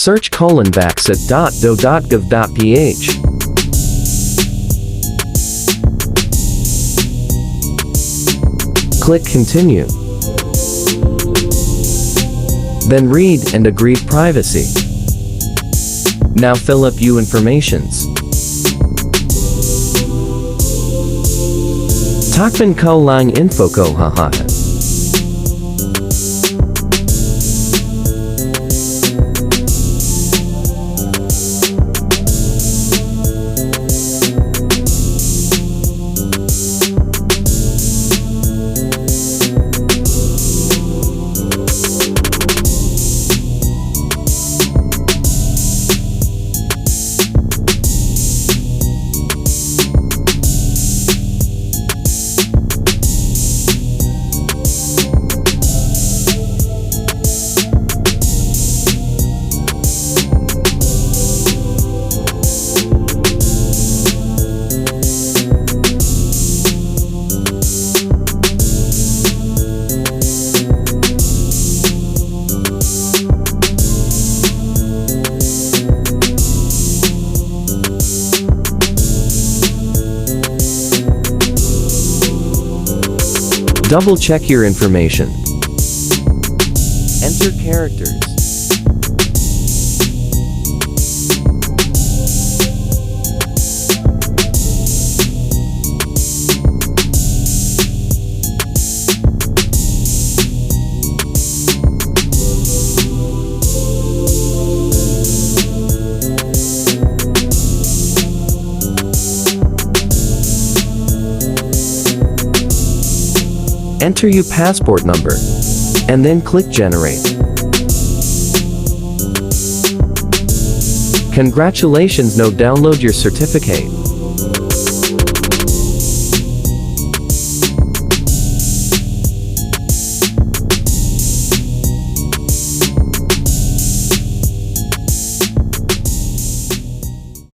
Search vaccet.do.gov.ph. Click Continue. Then read and agree privacy. Now fill up your informations. Takpan ko lang info ko haha. Double check your information. Enter characters. Enter your passport number, and then click Generate. Congratulations, now download your certificate.